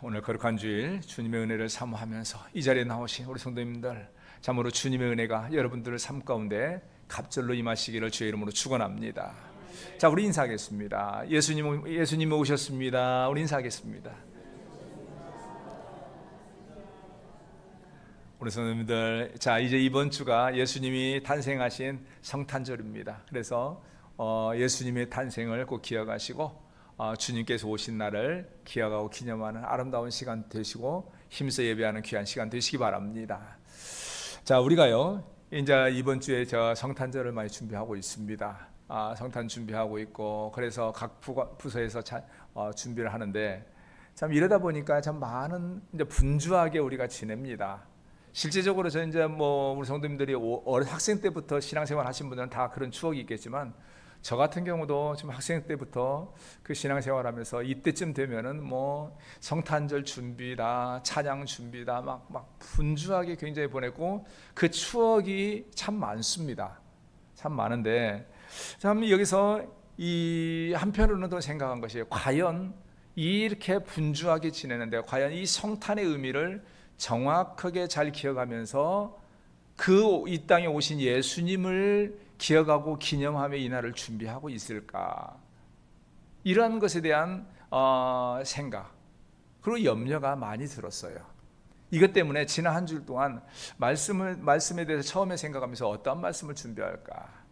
오늘 거룩한 주일 주님의 은혜를 사모하면서 이 자리에 나오신 우리 성도님들, 참으로 주님의 은혜가 여러분들의 삶 가운데 갑절로 임하시기를 주의 이름으로 축원합니다. 자, 우리 인사하겠습니다. 예수님 오셨습니다. 우리 인사하겠습니다. 우리 성도님들, 자, 이제 이번 주가 예수님이 탄생하신 성탄절입니다. 그래서 예수님의 탄생을 꼭 기억하시고 주님께서 오신 날을 기억하고 기념하는 아름다운 시간 되시고 힘써 예배하는 귀한 시간 되시기 바랍니다. 자, 우리가요 이제 이번 주에 저 성탄절을 많이 준비하고 있습니다. 성탄 준비하고 있고, 그래서 각 부서에서 준비를 하는데, 참 이러다 보니까 참 많은 이제 분주하게 우리가 지냅니다. 실제적으로 저 이제 우리 성도님들이 학생 때부터 신앙생활 하신 분들은 다 그런 추억이 있겠지만, 저 같은 경우도 지금 학생 때부터 그 신앙생활하면서 이때쯤 되면은 성탄절 준비다, 찬양 준비다, 막 분주하게 굉장히 보냈고, 그 추억이 참 많습니다. 참 많은데, 참 여기서 이 한편으로는 또 생각한 것이, 과연 이렇게 분주하게 지내는데 과연 이 성탄의 의미를 정확하게 잘 기억하면서 이 땅에 오신 예수님을 기억하고 기념하며 이 날을 준비하고 있을까? 이러한 것에 대한 생각, 그리고 염려가 많이 들었어요. 이것 때문에 지난 한 주 동안 말씀에 대해서 처음에 생각하면서 어떤 말씀을 준비할까?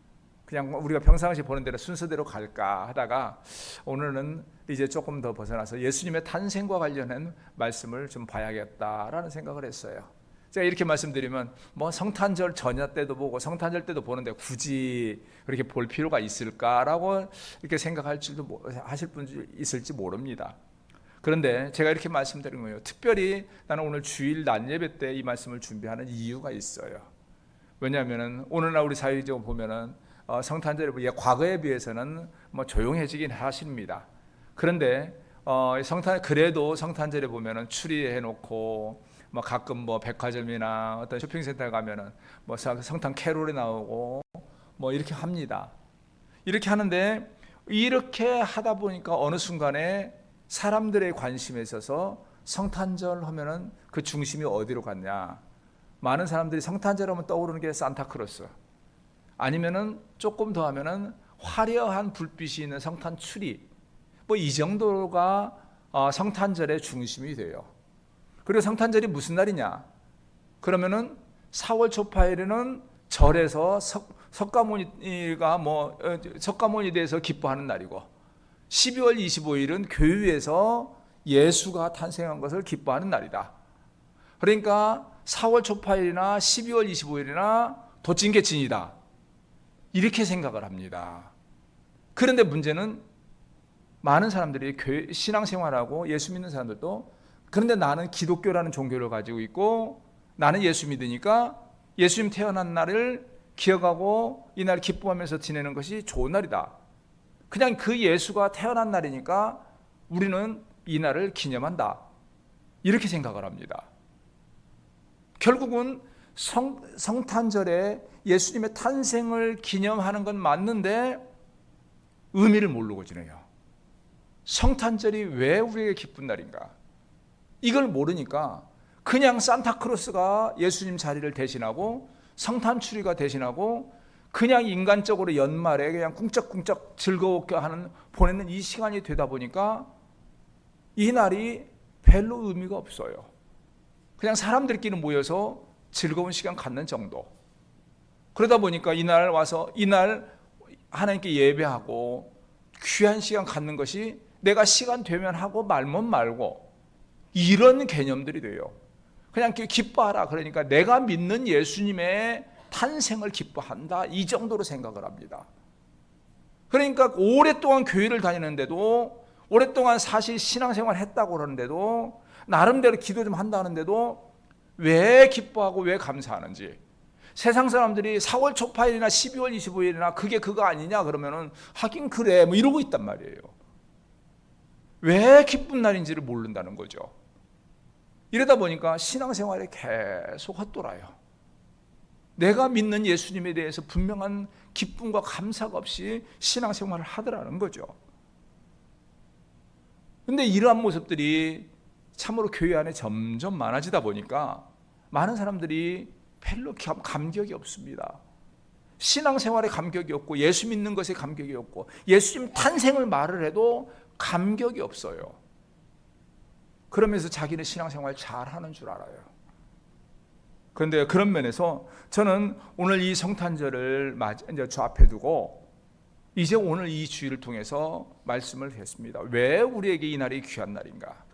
그냥 우리가 평상시 보는 대로 순서대로 갈까 하다가, 오늘은 이제 조금 더 벗어나서 예수님의 탄생과 관련한 말씀을 좀 봐야겠다라는 생각을 했어요. 제가 이렇게 말씀드리면 성탄절 전야 때도 보고 성탄절 때도 보는데 굳이 그렇게 볼 필요가 있을까라고 이렇게 하실 분이 있을지 모릅니다. 그런데 제가 이렇게 말씀드린 거예요. 특별히 나는 오늘 주일 낮 예배 때 이 말씀을 준비하는 이유가 있어요. 왜냐하면 오늘날 우리 사회적으로 보면은 성탄절이 과거에 비해서는 조용해지긴 하십니다. 그런데 그래도 성탄절에 보면은 추리해 놓고, 가끔 백화점이나 어떤 쇼핑센터에 가면은 성탄 캐롤이 나오고 이렇게 합니다. 이렇게 하는데, 이렇게 하다 보니까 어느 순간에 사람들의 관심에 있어서 성탄절 하면은 그 중심이 어디로 갔냐? 많은 사람들이 성탄절 하면 떠오르는 게 산타크로스, 아니면은 조금 더 하면은 화려한 불빛이 있는 성탄 추리, 이 정도가 성탄절의 중심이 돼요. 그리고 성탄절이 무슨 날이냐? 그러면은 4월 초파일에는 절에서 석가모니 대해서 기뻐하는 날이고, 12월 25일은 교회에서 예수가 탄생한 것을 기뻐하는 날이다. 그러니까 4월 초파일이나 12월 25일이나 도찐개찐이다, 이렇게 생각을 합니다. 그런데 문제는 많은 사람들이 신앙생활하고 예수 믿는 사람들도, 그런데 나는 기독교라는 종교를 가지고 있고 나는 예수 믿으니까 예수님 태어난 날을 기억하고 이 날 기뻐하면서 지내는 것이 좋은 날이다. 그냥 그 예수가 태어난 날이니까 우리는 이 날을 기념한다, 이렇게 생각을 합니다. 결국은 성탄절에 예수님의 탄생을 기념하는 건 맞는데 의미를 모르고 지내요. 성탄절이 왜 우리에게 기쁜 날인가? 이걸 모르니까 그냥 산타크로스가 예수님 자리를 대신하고 성탄 추리가 대신하고, 그냥 인간적으로 연말에 그냥 쿵짝쿵짝 즐거웠게 보내는 이 시간이 되다 보니까 이 날이 별로 의미가 없어요. 그냥 사람들끼리 모여서 즐거운 시간 갖는 정도. 그러다 보니까 이날 와서 이날 하나님께 예배하고 귀한 시간 갖는 것이 내가 시간 되면 하고 말면 말고, 이런 개념들이 돼요. 그냥 기뻐하라, 그러니까 내가 믿는 예수님의 탄생을 기뻐한다, 이 정도로 생각을 합니다. 그러니까 오랫동안 교회를 다니는데도, 오랫동안 사실 신앙생활 했다고 그러는데도, 나름대로 기도 좀 한다는데도 왜 기뻐하고 왜 감사하는지, 세상 사람들이 4월 초파일이나 12월 25일이나 그게 그거 아니냐 그러면은 하긴 그래 이러고 있단 말이에요. 왜 기쁜 날인지를 모른다는 거죠. 이러다 보니까 신앙생활에 계속 헛돌아요. 내가 믿는 예수님에 대해서 분명한 기쁨과 감사가 없이 신앙생활을 하더라는 거죠. 근데 이러한 모습들이 참으로 교회 안에 점점 많아지다 보니까 많은 사람들이 별로 감격이 없습니다. 신앙생활에 감격이 없고 예수 믿는 것에 감격이 없고 예수님 탄생을 말을 해도 감격이 없어요. 그러면서 자기는 신앙생활 잘하는 줄 알아요. 그런데 그런 면에서 저는 오늘 이 성탄절을 이제 저 앞에 두고 이제 오늘 이 주일을 통해서 말씀을 했습니다. 왜 우리에게 이 날이 귀한 날인가?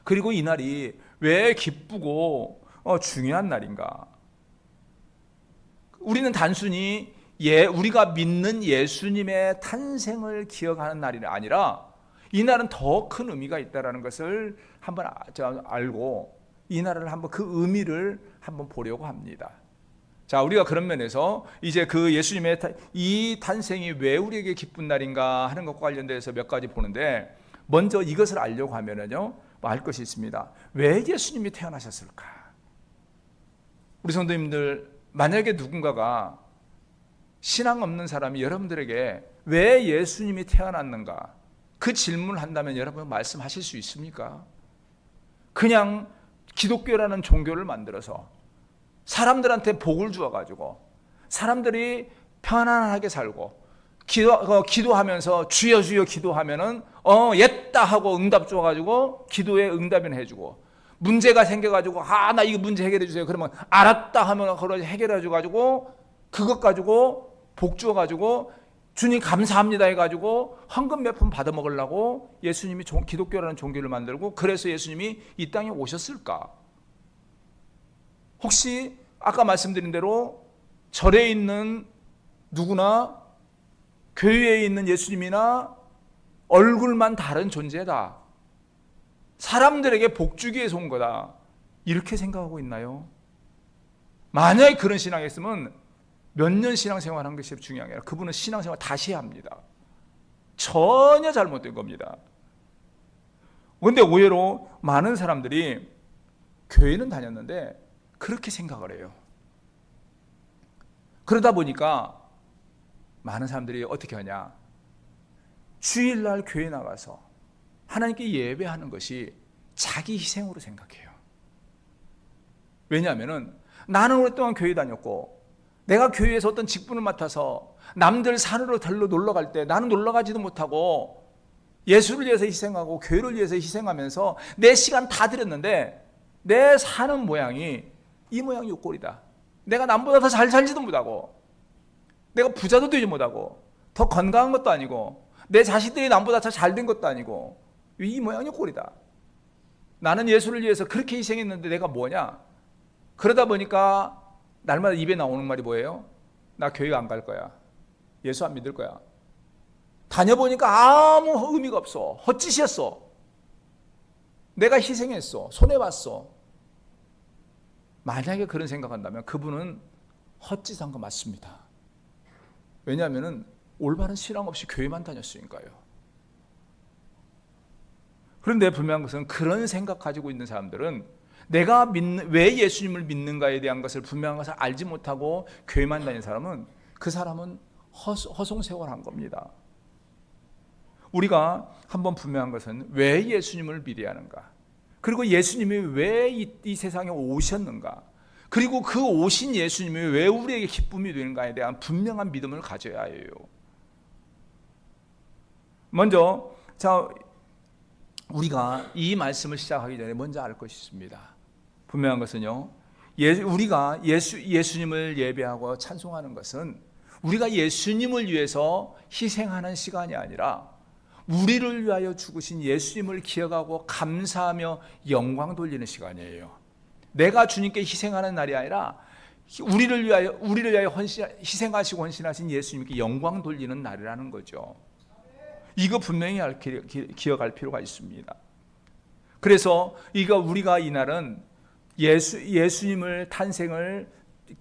그리고 이 날이 왜 기쁘고 중요한 날인가? 우리는 단순히 우리가 믿는 예수님의 탄생을 기억하는 날이 아니라 이 날은 더 큰 의미가 있다는 것을 한번 알고 이 날을 한번 그 의미를 한번 보려고 합니다. 자, 우리가 그런 면에서 이제 그 예수님의 이 탄생이 왜 우리에게 기쁜 날인가 하는 것과 관련돼서 몇 가지 보는데, 먼저 이것을 알려고 하면은요, 알 것이 있습니다. 왜 예수님이 태어나셨을까? 우리 성도님들, 만약에 누군가가 신앙 없는 사람이 여러분들에게 왜 예수님이 태어났는가 그 질문을 한다면 여러분 말씀하실 수 있습니까? 그냥 기독교라는 종교를 만들어서 사람들한테 복을 주어가지고 사람들이 편안하게 살고 기도하면서 주여 주여 기도하면은 옛다 하고 응답 줘가지고 기도에 응답이나 해주고, 문제가 생겨가지고 나 이거 문제 해결해 주세요 그러면 알았다 하면 그걸 해결해 줘가지고 그것 가지고 복 주어가지고 주님 감사합니다 해가지고 헌금 몇 푼 받아 먹으려고 예수님이 기독교라는 종교를 만들고 그래서 예수님이 이 땅에 오셨을까? 혹시 아까 말씀드린 대로 절에 있는 누구나 교회에 있는 예수님이나 얼굴만 다른 존재다, 사람들에게 복 주기 위해서 온 거다, 이렇게 생각하고 있나요? 만약에 그런 신앙이었으면 몇 년 신앙생활 한 것이 중요한 게 아니라 그분은 신앙생활 다시 해야 합니다. 전혀 잘못된 겁니다. 그런데 의외로 많은 사람들이 교회는 다녔는데 그렇게 생각을 해요. 그러다 보니까 많은 사람들이 어떻게 하냐, 주일날 교회 나가서 하나님께 예배하는 것이 자기 희생으로 생각해요. 왜냐하면 나는 오랫동안 교회 다녔고 내가 교회에서 어떤 직분을 맡아서 남들 산으로 들러 놀러 갈 때 나는 놀러 가지도 못하고 예수를 위해서 희생하고 교회를 위해서 희생하면서 내 시간 다 들였는데 내 사는 모양이 이 모양이 이 꼴이다. 내가 남보다 더 잘 살지도 못하고 내가 부자도 되지 못하고 더 건강한 것도 아니고 내 자식들이 남보다 더 잘 된 것도 아니고 이 모양이 꼴이다. 나는 예수를 위해서 그렇게 희생했는데 내가 뭐냐? 그러다 보니까 날마다 입에 나오는 말이 뭐예요? 나 교회 안 갈 거야. 예수 안 믿을 거야. 다녀보니까 아무 의미가 없어. 헛짓이었어. 내가 희생했어. 손해봤어. 만약에 그런 생각한다면 그분은 헛짓한 거 맞습니다. 왜냐하면 올바른 신앙 없이 교회만 다녔으니까요. 그런데 분명한 것은 그런 생각 가지고 있는 사람들은 내가 왜 예수님을 믿는가에 대한 것을 분명한 것을 알지 못하고 교회만 다니는 사람은 그 사람은 허송세월한 겁니다. 우리가 한번 분명한 것은 왜 예수님을 믿어야 하는가, 그리고 예수님이 왜 이 세상에 오셨는가, 그리고 그 오신 예수님이 왜 우리에게 기쁨이 되는가에 대한 분명한 믿음을 가져야 해요. 먼저 우리가 이 말씀을 시작하기 전에 먼저 알 것이 있습니다. 분명한 것은요, 우리가 예수님을 예배하고 찬송하는 것은 우리가 예수님을 위해서 희생하는 시간이 아니라 우리를 위하여 죽으신 예수님을 기억하고 감사하며 영광 돌리는 시간이에요. 내가 주님께 희생하는 날이 아니라 우리를 위하여 희생하시고 헌신하신 예수님께 영광 돌리는 날이라는 거죠. 이거 분명히 기억할 필요가 있습니다. 그래서 우리가 이 날은 예수님을 탄생을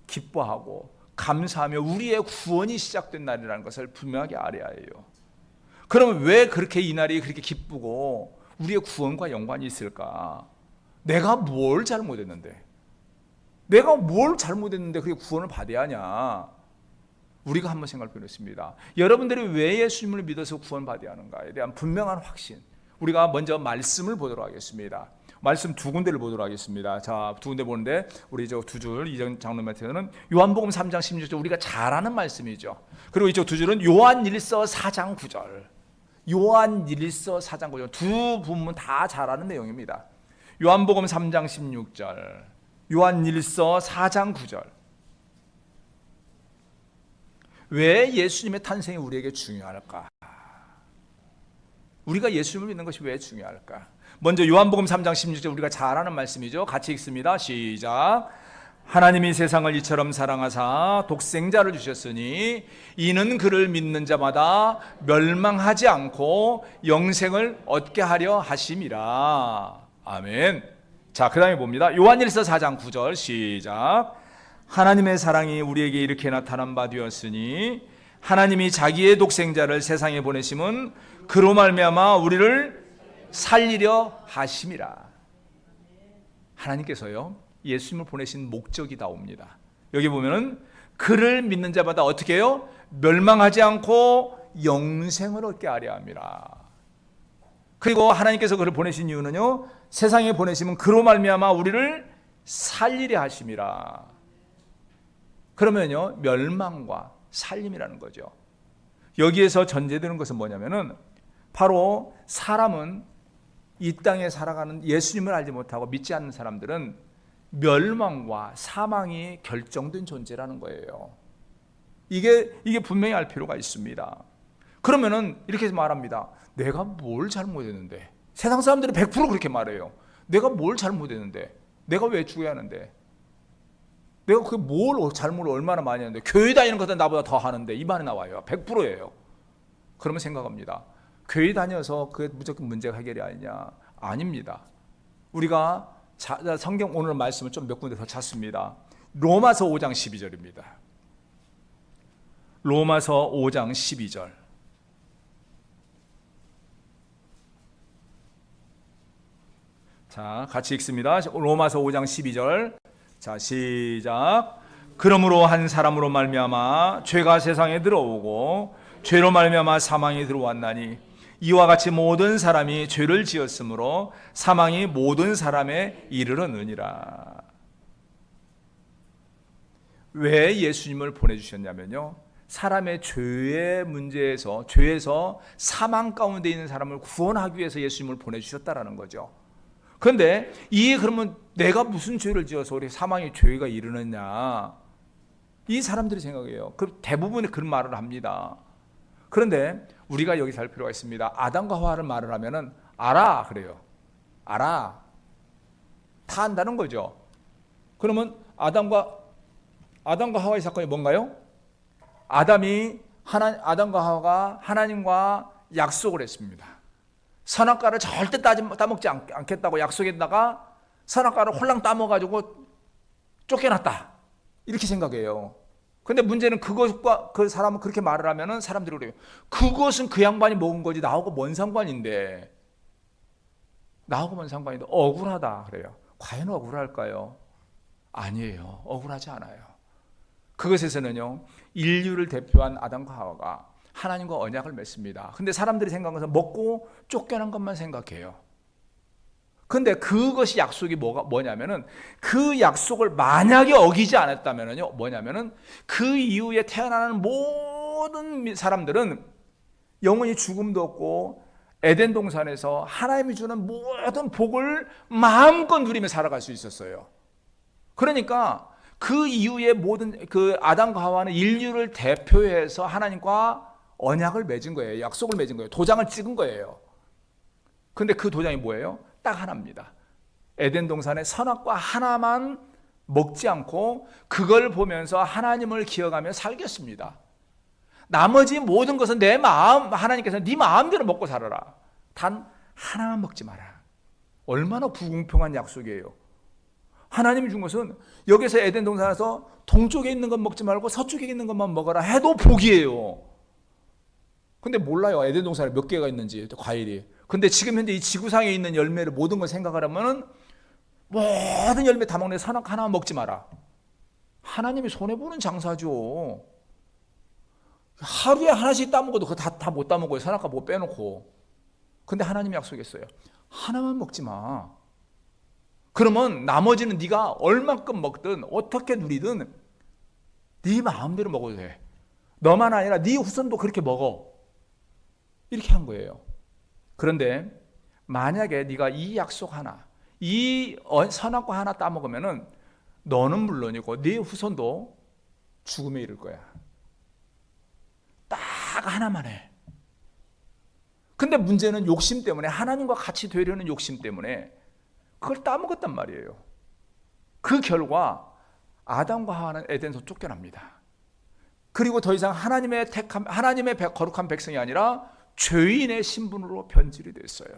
기뻐하고 감사하며 우리의 구원이 시작된 날이라는 것을 분명하게 알아야 해요. 그러면 왜 그렇게 이 날이 그렇게 기쁘고 우리의 구원과 연관이 있을까? 내가 뭘 잘못했는데 그렇게 구원을 받아야 하냐? 우리가 한번 생각할 필요가 있습니다. 여러분들이 왜 예수님을 믿어서 구원받아야 하는가에 대한 분명한 확신, 우리가 먼저 말씀을 보도록 하겠습니다. 말씀 두 군데를 보도록 하겠습니다. 자, 두 군데 보는데 우리 저 두 줄 이전 장로한테는 요한복음 3장 16절 우리가 잘 아는 말씀이죠. 그리고 이쪽 두 줄은 요한일서 4장 9절. 요한일서 4장 9절 두 부분 다 잘 아는 내용입니다. 요한복음 3장 16절, 요한일서 4장 9절. 왜 예수님의 탄생이 우리에게 중요할까? 우리가 예수님을 믿는 것이 왜 중요할까? 먼저 요한복음 3장 16절 우리가 잘 아는 말씀이죠. 같이 읽습니다. 시작. 하나님이 세상을 이처럼 사랑하사 독생자를 주셨으니 이는 그를 믿는 자마다 멸망하지 않고 영생을 얻게 하려 하심이라. 아멘. 자, 그 다음에 봅니다. 요한일서 4장 9절 시작. 하나님의 사랑이 우리에게 이렇게 나타난 바 되었으니 하나님이 자기의 독생자를 세상에 보내심은 그로 말미암아 우리를 살리려 하심이라. 하나님께서요 예수님을 보내신 목적이 나옵니다. 여기 보면은 그를 믿는 자마다 어떻게 해요? 멸망하지 않고 영생을 얻게 하려 함이라. 그리고 하나님께서 그를 보내신 이유는요 세상에 보내시면 그로 말미암아 우리를 살리려 하심이라. 그러면요 멸망과 살림이라는 거죠. 여기에서 전제되는 것은 뭐냐면은 바로 사람은 이 땅에 살아가는 예수님을 알지 못하고 믿지 않는 사람들은 멸망과 사망이 결정된 존재라는 거예요. 이게 분명히 알 필요가 있습니다. 그러면은 이렇게 말합니다. 내가 뭘 잘못했는데? 세상 사람들이 100% 그렇게 말해요. 내가 뭘 잘못했는데? 내가 왜 죽어야 하는데? 내가 그 뭘 잘못을 얼마나 많이 했는데? 교회 다니는 것은 나보다 더 하는데 이 말이 나와요. 100%예요. 그러면 생각합니다. 교회 다녀서 그게 무조건 문제가 해결이 아니냐? 아닙니다. 우리가 성경 오늘 말씀을 좀 몇 군데 더 찾습니다. 로마서 5장 12절입니다. 로마서 5장 12절. 자, 같이 읽습니다. 로마서 5장 12절. 자, 시작. 그러므로 한 사람으로 말미암아 죄가 세상에 들어오고 죄로 말미암아 사망이 들어왔나니 이와 같이 모든 사람이 죄를 지었으므로 사망이 모든 사람에 이르렀느니라. 왜 예수님을 보내주셨냐면요 사람의 죄의 문제에서 죄에서 사망 가운데 있는 사람을 구원하기 위해서 예수님을 보내주셨다라는 거죠. 그런데 그러면 내가 무슨 죄를 지어서 우리 사망의 죄가 이르느냐 이 사람들이 생각해요. 그 대부분이 그런 말을 합니다. 그런데 우리가 여기 살 필요가 있습니다. 아담과 하와를 말을 하면은 알아 그래요. 알아. 다 안다는 거죠. 그러면 아담과 하와의 사건이 뭔가요? 아담과 하와가 하나님과 약속을 했습니다. 선악과를 절대 따먹지 않겠다고 약속했다가 선악과를 홀랑 따먹어가지고 쫓겨났다. 이렇게 생각해요. 근데 문제는 그것과 그 사람은 그렇게 말을 하면은 사람들이 그래요. 그것은 그 양반이 먹은 거지 나하고 뭔 상관인데. 나하고 뭔 상관인데 억울하다 그래요. 과연 억울할까요? 아니에요. 억울하지 않아요. 그것에서는요. 인류를 대표한 아담과 하와가 하나님과 언약을 맺습니다. 근데 사람들이 생각하는 것은 먹고 쫓겨난 것만 생각해요. 근데 그것이 약속이 뭐냐면은 그 약속을 만약에 어기지 않았다면은요 뭐냐면은 그 이후에 태어나는 모든 사람들은 영원히 죽음도 없고 에덴 동산에서 하나님이 주는 모든 복을 마음껏 누리며 살아갈 수 있었어요. 그러니까 그 이후에 모든 그 아담과 하와는 인류를 대표해서 하나님과 언약을 맺은 거예요. 약속을 맺은 거예요. 도장을 찍은 거예요. 근데 그 도장이 뭐예요? 딱 하나입니다. 에덴 동산의 선악과 하나만 먹지 않고 그걸 보면서 하나님을 기억하며 살겠습니다. 나머지 모든 것은 내 마음, 하나님께서 네 마음대로 먹고 살아라. 단 하나만 먹지 마라. 얼마나 불공평한 약속이에요. 하나님이 준 것은 여기서 에덴 동산에서 동쪽에 있는 것 먹지 말고 서쪽에 있는 것만 먹어라 해도 복이에요. 근데 몰라요. 에덴 동산에 몇 개가 있는지 과일이. 근데 지금 현재 이 지구상에 있는 열매를 모든 걸 생각하려면 모든 열매 다 먹는 선악 하나만 먹지 마라. 하나님이 손해보는 장사죠. 하루에 하나씩 따먹어도 그거 다 못 따먹어요. 선악과 뭐 빼놓고. 근데 하나님이 약속했어요. 하나만 먹지 마. 그러면 나머지는 네가 얼마큼 먹든 어떻게 누리든 네 마음대로 먹어도 돼. 너만 아니라 네 후손도 그렇게 먹어. 이렇게 한 거예요. 그런데 만약에 네가 이 약속 하나, 이 선악과 하나 따먹으면은 너는 물론이고 네 후손도 죽음에 이를 거야. 딱 하나만 해. 근데 문제는 욕심 때문에, 하나님과 같이 되려는 욕심 때문에 그걸 따먹었단 말이에요. 그 결과 아담과 하와는 에덴에서 쫓겨납니다. 그리고 더 이상 하나님의 거룩한 백성이 아니라 죄인의 신분으로 변질이 됐어요.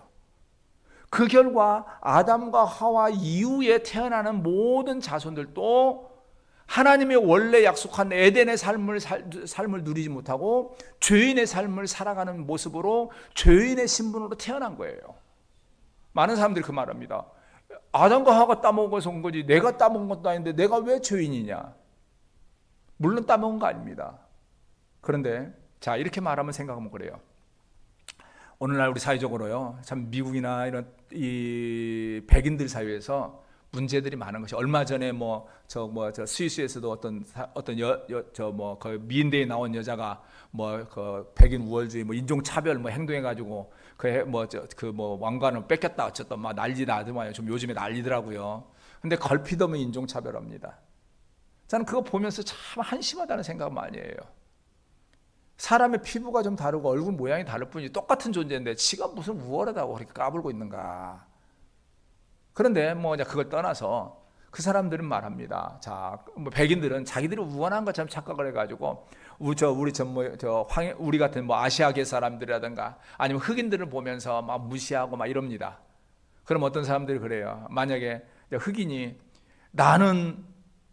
그 결과 아담과 하와 이후에 태어나는 모든 자손들도 하나님이 원래 약속한 에덴의 삶을 누리지 못하고 죄인의 삶을 살아가는 모습으로 죄인의 신분으로 태어난 거예요. 많은 사람들이 그 말합니다. 아담과 하와가 따먹어서 온 거지 내가 따먹은 것도 아닌데 내가 왜 죄인이냐. 물론 따먹은 거 아닙니다. 그런데 자, 이렇게 말하면 생각하면 그래요. 오늘날 우리 사회적으로요, 참 미국이나 이런 이 백인들 사회에서 문제들이 많은 것이, 얼마 전에 저 스위스에서도 그 미인대에 나온 여자가 그 백인 우월주의 인종 차별 행동해 가지고 왕관을 뺏겼다 어쨌다 막 난리 나더만요. 좀 요즘에 난리더라고요. 근데 걸핏하면 인종 차별합니다. 저는 그거 보면서 참 한심하다는 생각 많이 해요. 사람의 피부가 좀 다르고 얼굴 모양이 다를 뿐이지 똑같은 존재인데 지가 무슨 우월하다고 그렇게 까불고 있는가. 그런데 그걸 떠나서 그 사람들은 말합니다. 자, 백인들은 자기들이 우월한 것처럼 착각을 해가지고 우리 같은 아시아계 사람들이라든가 아니면 흑인들을 보면서 막 무시하고 막 이럽니다. 그럼 어떤 사람들이 그래요. 만약에 흑인이 나는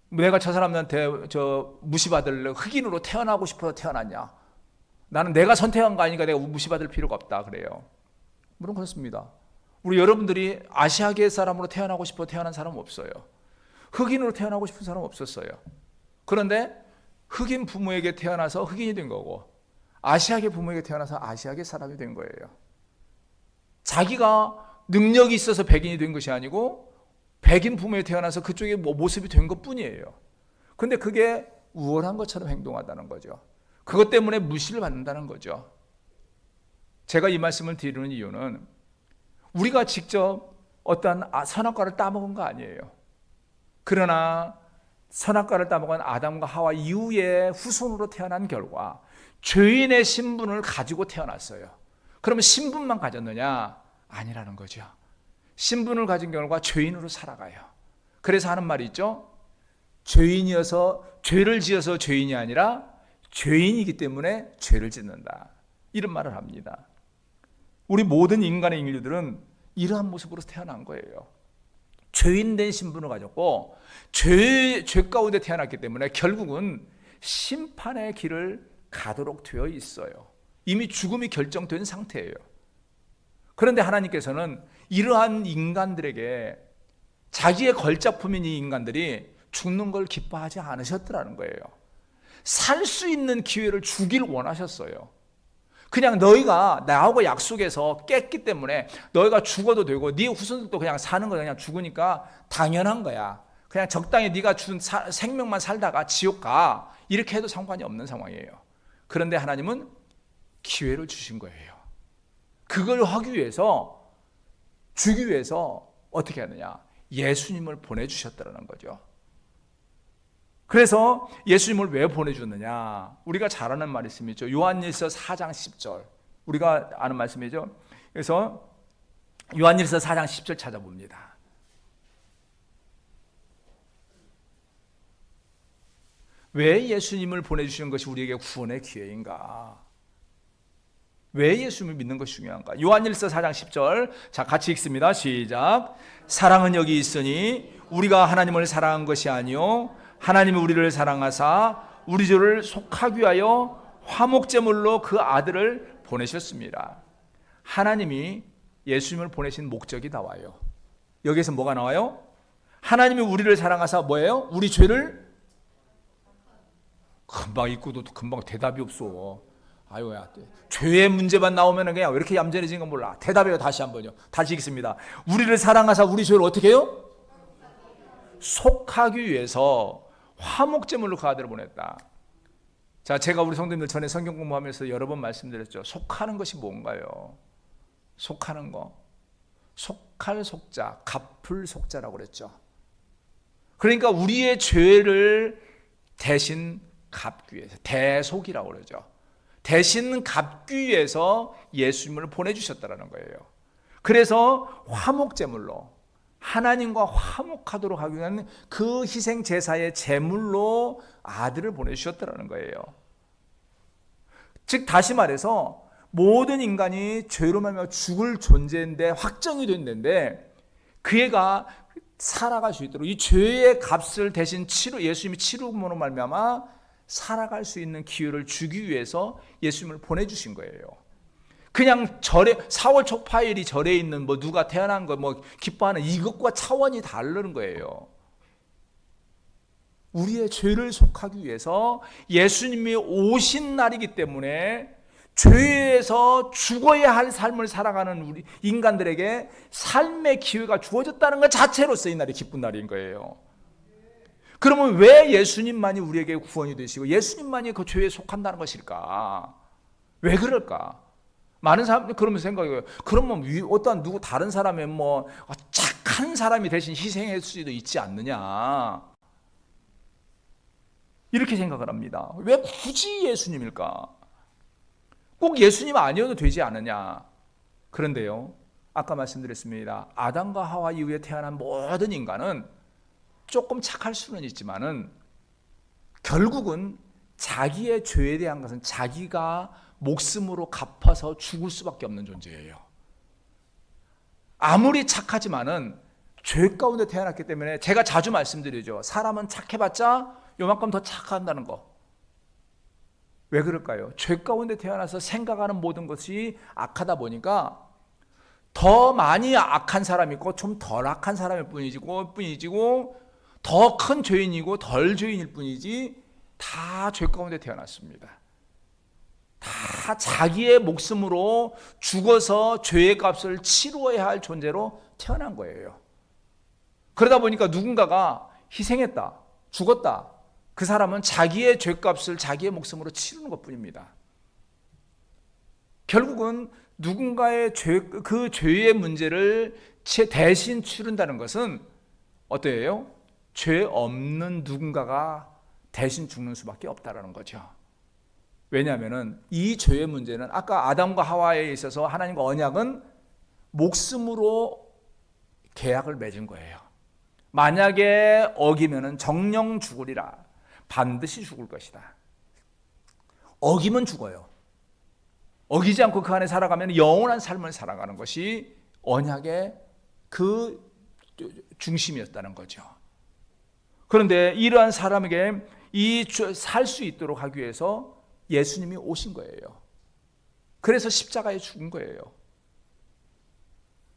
내가 저 사람들한테 무시받을 흑인으로 태어나고 싶어서 태어났냐? 나는 내가 선택한 거 아니니까 내가 무시받을 필요가 없다 그래요. 물론 그렇습니다. 우리 여러분들이 아시아계 사람으로 태어나고 싶어 태어난 사람은 없어요. 흑인으로 태어나고 싶은 사람은 없었어요. 그런데 흑인 부모에게 태어나서 흑인이 된 거고 아시아계 부모에게 태어나서 아시아계 사람이 된 거예요. 자기가 능력이 있어서 백인이 된 것이 아니고 백인 부모에 태어나서 그쪽에 모습이 된 것뿐이에요. 근데 그게 우월한 것처럼 행동한다는 거죠. 그것 때문에 무시를 받는다는 거죠. 제가 이 말씀을 드리는 이유는 우리가 직접 어떠한 선악과를 따먹은 거 아니에요. 그러나 선악과를 따먹은 아담과 하와 이후에 후손으로 태어난 결과 죄인의 신분을 가지고 태어났어요. 그러면 신분만 가졌느냐? 아니라는 거죠. 신분을 가진 결과 죄인으로 살아가요. 그래서 하는 말이 있죠. 죄를 지어서 죄인이 아니라 죄인이기 때문에 죄를 짓는다. 이런 말을 합니다. 우리 모든 인간의 인류들은 이러한 모습으로 태어난 거예요. 죄인된 신분을 가졌고 죄 가운데 태어났기 때문에 결국은 심판의 길을 가도록 되어 있어요. 이미 죽음이 결정된 상태예요. 그런데 하나님께서는 이러한 인간들에게 자기의 걸작품인 이 인간들이 죽는 걸 기뻐하지 않으셨더라는 거예요. 살 수 있는 기회를 주길 원하셨어요. 그냥 너희가 나하고 약속해서 깼기 때문에 너희가 죽어도 되고 네 후손들도 그냥 사는 거 그냥 죽으니까 당연한 거야. 그냥 적당히 네가 준 생명만 살다가 지옥 가. 이렇게 해도 상관이 없는 상황이에요. 그런데 하나님은 기회를 주신 거예요. 그걸 하기 위해서, 주기 위해서 어떻게 하느냐? 예수님을 보내주셨다는 거죠. 그래서 예수님을 왜 보내주느냐? 우리가 잘 아는 말씀이죠. 요한일서 4장 10절. 우리가 아는 말씀이죠. 그래서 요한일서 4장 10절 찾아봅니다. 왜 예수님을 보내주시는 것이 우리에게 구원의 기회인가? 왜 예수님을 믿는 것이 중요한가? 요한일서 4장 10절. 자, 같이 읽습니다. 시작. 사랑은 여기 있으니 우리가 하나님을 사랑한 것이 아니요 하나님이 우리를 사랑하사 우리 죄를 속하기 위하여 화목제물로 그 아들을 보내셨습니다. 하나님이 예수님을 보내신 목적이 나와요. 여기에서 뭐가 나와요? 하나님이 우리를 사랑하사 뭐예요? 우리 죄를 금방 읽고도 금방 대답이 없어. 아유야, 죄의 문제만 나오면 그냥 왜 이렇게 얌전해진 건 몰라. 대답해요. 다시 한번요. 다시 읽습니다. 우리를 사랑하사 우리 죄를 어떻게 해요? 속하기 위해서 화목제물로 그 아들을 보냈다. 자, 제가 우리 성도님들 전에 성경 공부하면서 여러 번 말씀드렸죠. 속하는 것이 뭔가요? 속하는 거. 속할 속자, 갚을 속자라고 그랬죠. 그러니까 우리의 죄를 대신 갚기 위해서, 대속이라고 그러죠. 대신 갚기 위해서 예수님을 보내주셨다는 거예요. 그래서 화목제물로 하나님과 화목하도록 하기 위한 그 희생 제사의 제물로 아들을 보내주셨다는 거예요. 즉 다시 말해서 모든 인간이 죄로 말미암아 죽을 존재인데 확정이 됐는데 그 애가 살아갈 수 있도록 이 죄의 값을 대신 예수님이 치rum으로 말미암아 살아갈 수 있는 기회를 주기 위해서 예수님을 보내주신 거예요. 그냥 절에 4월 초파일이 절에 있는 뭐 누가 태어난 거 뭐 기뻐하는 이것과 차원이 다른 거예요. 우리의 죄를 속하기 위해서 예수님이 오신 날이기 때문에 죄에서 죽어야 할 삶을 살아가는 우리 인간들에게 삶의 기회가 주어졌다는 것 자체로서 이 날이 기쁜 날인 거예요. 그러면 왜 예수님만이 우리에게 구원이 되시고 예수님만이 그 죄에 속한다는 것일까? 왜 그럴까? 많은 사람들이 그러면서 생각해요. 그러면 어떠한 누구 다른 사람의 뭐 착한 사람이 대신 희생할 수도 있지 않느냐? 이렇게 생각을 합니다. 왜 굳이 예수님일까? 꼭 예수님 아니어도 되지 않느냐? 그런데요, 아까 말씀드렸습니다. 아담과 하와 이후에 태어난 모든 인간은 조금 착할 수는 있지만은 결국은 자기의 죄에 대한 것은 자기가 목숨으로 갚아서 죽을 수밖에 없는 존재예요. 아무리 착하지만은 죄 가운데 태어났기 때문에 제가 자주 말씀드리죠. 사람은 착해봤자 요만큼 더 착한다는 거. 왜 그럴까요? 죄 가운데 태어나서 생각하는 모든 것이 악하다 보니까 더 많이 악한 사람이 있고 좀 덜 악한 사람일 뿐이지고 더 큰 죄인이고 덜 죄인일 뿐이지 다 죄 가운데 태어났습니다. 다 자기의 목숨으로 죽어서 죄의 값을 치루어야 할 존재로 태어난 거예요. 그러다 보니까 누군가가 희생했다, 죽었다. 그 사람은 자기의 죄값을 자기의 목숨으로 치르는 것뿐입니다. 결국은 누군가의 그 죄의 문제를 대신 치른다는 것은 어때요? 죄 없는 누군가가 대신 죽는 수밖에 없다는 거죠. 왜냐하면 이 죄의 문제는 아까 아담과 하와에 있어서 하나님과 언약은 목숨으로 계약을 맺은 거예요. 만약에 어기면 정령 죽으리라. 반드시 죽을 것이다. 어기면 죽어요. 어기지 않고 그 안에 살아가면 영원한 삶을 살아가는 것이 언약의 그 중심이었다는 거죠. 그런데 이러한 사람에게 살 수 있도록 하기 위해서 예수님이 오신 거예요. 그래서 십자가에 죽은 거예요.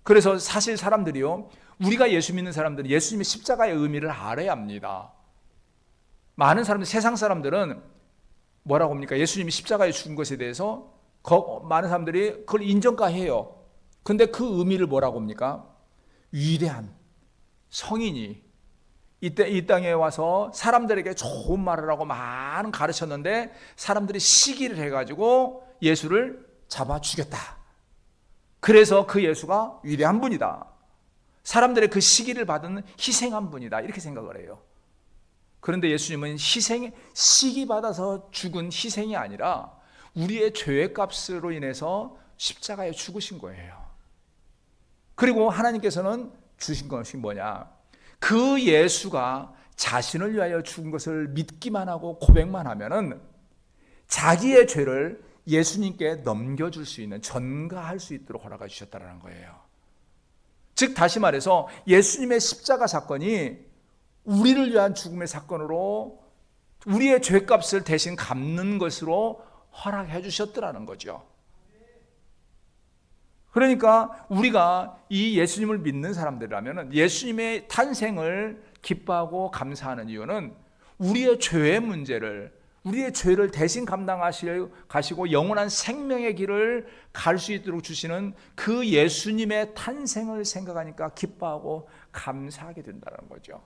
그래서 사실 사람들이요, 우리가 예수 믿는 사람들은 예수님의 십자가의 의미를 알아야 합니다. 많은 사람들, 세상 사람들은 뭐라고 합니까? 예수님이 십자가에 죽은 것에 대해서 많은 사람들이 그걸 인정가해요. 근데 그 의미를 뭐라고 합니까? 위대한 성인이 이 땅에 와서 사람들에게 좋은 말을 하고 많은 가르쳤는데 사람들이 시기를 해가지고 예수를 잡아 죽였다. 그래서 그 예수가 위대한 분이다. 사람들의 그 시기를 받은 희생한 분이다. 이렇게 생각을 해요. 그런데 예수님은 시기 받아서 죽은 희생이 아니라 우리의 죄의 값으로 인해서 십자가에 죽으신 거예요. 그리고 하나님께서는 주신 것이 뭐냐? 그 예수가 자신을 위하여 죽은 것을 믿기만 하고 고백만 하면은 자기의 죄를 예수님께 넘겨줄 수 있는, 전가할 수 있도록 허락해 주셨다는 거예요. 즉 다시 말해서 예수님의 십자가 사건이 우리를 위한 죽음의 사건으로 우리의 죄값을 대신 갚는 것으로 허락해 주셨더라는 거죠. 그러니까 우리가 이 예수님을 믿는 사람들이라면 예수님의 탄생을 기뻐하고 감사하는 이유는 우리의 죄의 문제를, 우리의 죄를 대신 가시고 영원한 생명의 길을 갈 수 있도록 주시는 그 예수님의 탄생을 생각하니까 기뻐하고 감사하게 된다는 거죠.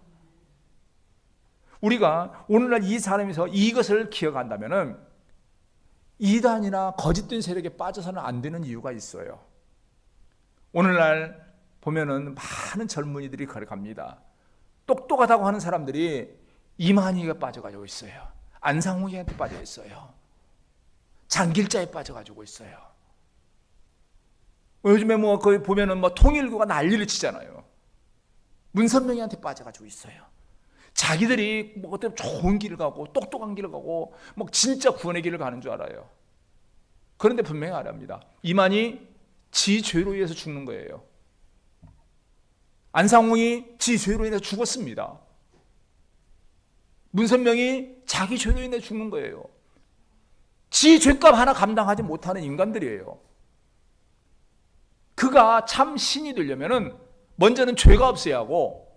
우리가 오늘날 이 사람에서 이것을 기억한다면은 이단이나 거짓된 세력에 빠져서는 안 되는 이유가 있어요. 오늘날 보면은 많은 젊은이들이 걸어갑니다. 똑똑하다고 하는 사람들이 이만희가 빠져가지고 있어요. 안상홍이한테 빠져 있어요. 장길자에 빠져가지고 있어요. 요즘에 뭐 거기 보면은 뭐 통일교가 난리를 치잖아요. 문선명이한테 빠져가지고 있어요. 자기들이 뭐 어때 좋은 길을 가고 똑똑한 길을 가고 뭐 진짜 구원의 길을 가는 줄 알아요. 그런데 분명히 알합니다. 이만희 지 죄로 인해서 죽는 거예요. 안상홍이 지 죄로 인해서 죽었습니다. 문선명이 자기 죄로 인해 죽는 거예요. 지 죄값 하나 감당하지 못하는 인간들이에요. 그가 참 신이 되려면은 먼저는 죄가 없어야 하고,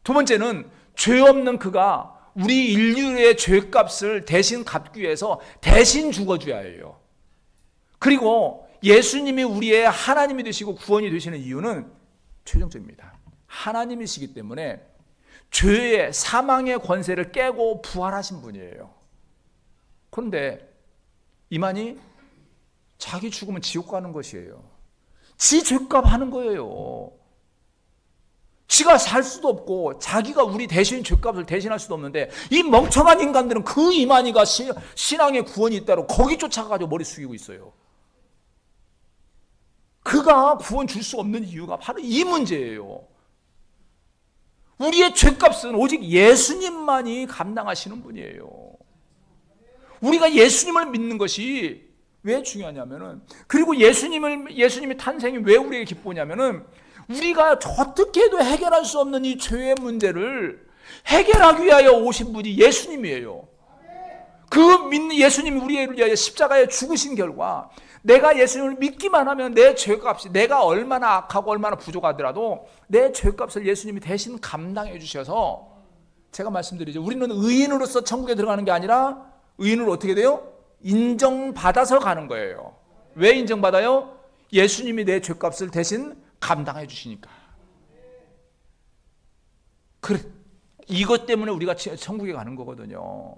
두 번째는 죄 없는 그가 우리 인류의 죄값을 대신 갚기 위해서 대신 죽어줘야 해요. 그리고 예수님이 우리의 하나님이 되시고 구원이 되시는 이유는 최종적입니다. 하나님이시기 때문에 죄의 사망의 권세를 깨고 부활하신 분이에요. 그런데 이만희 자기 죽으면 지옥 가는 것이에요. 지 죄값 하는 거예요. 지가 살 수도 없고 자기가 우리 대신 죄값을 대신할 수도 없는데 이 멍청한 인간들은 그 이만희가 신앙의 구원이 있다고 거기 쫓아가지고 머리 숙이고 있어요. 그가 구원 줄 수 없는 이유가 바로 이 문제예요. 우리의 죄값은 오직 예수님만이 감당하시는 분이에요. 우리가 예수님을 믿는 것이 왜 중요하냐면은, 그리고 예수님의 탄생이 왜 우리에게 기쁘냐면은, 우리가 어떻게 해도 해결할 수 없는 이 죄의 문제를 해결하기 위하여 오신 분이 예수님이에요. 그 믿는 예수님이 우리를 위하여 십자가에 죽으신 결과, 내가 예수님을 믿기만 하면 내 죄값이, 내가 얼마나 악하고 얼마나 부족하더라도 내 죄값을 예수님이 대신 감당해 주셔서, 제가 말씀드리죠. 우리는 의인으로서 천국에 들어가는 게 아니라 의인으로 어떻게 돼요? 인정받아서 가는 거예요. 왜 인정받아요? 예수님이 내 죄값을 대신 감당해 주시니까. 그래, 이것 때문에 우리가 천국에 가는 거거든요.